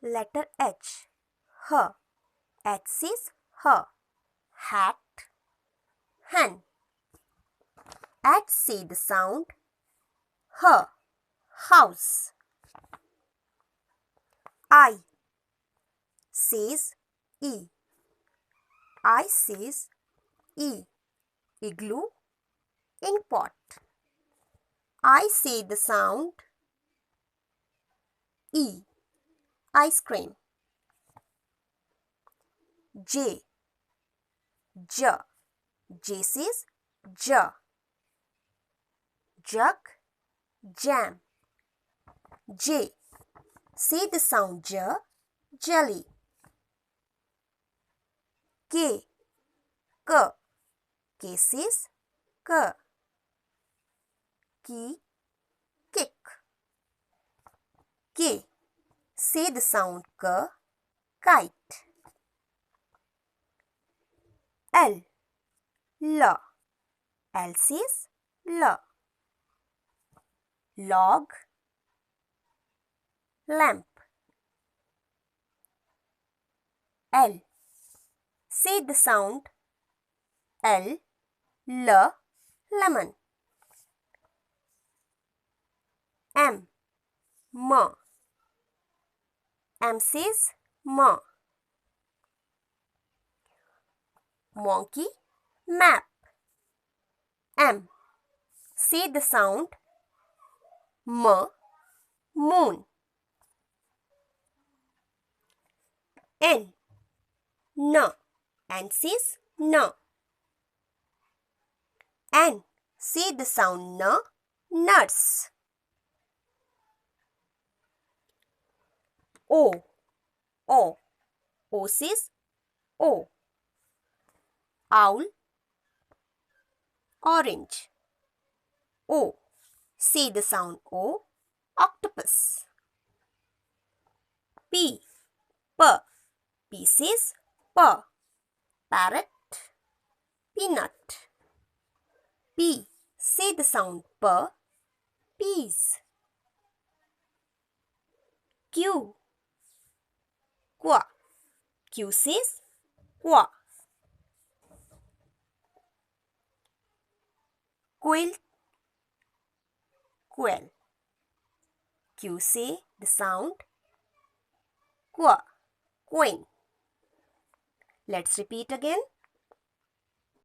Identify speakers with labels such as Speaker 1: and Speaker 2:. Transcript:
Speaker 1: Letter H. H. H says her. Hat. Hen. H say the sound her. House. I says E. I says E. Igloo. Ink pot. I say the sound E. Ice cream. J. J. J says J. Jug. Jam. J. Say the sound J. Jelly. K. K. K says K. Key. Kick. K. Say the sound K. Kite. L. L. L says L. Log. Lamp. L. Say the sound L. L. Lemon. M. M. M says M. Monkey. Map. M. Say the sound M. Moon. N. N. N says N. N. Say the sound N. Nuts. O. O. O says O. Owl. Orange. O. Say the sound O. Octopus. P. P. P says P. Parrot. Peanut. P. Say the sound P. Peas. Q. Qua. Q says qua. Quill. Quail. Q say the sound qua. Queen. Let's repeat again.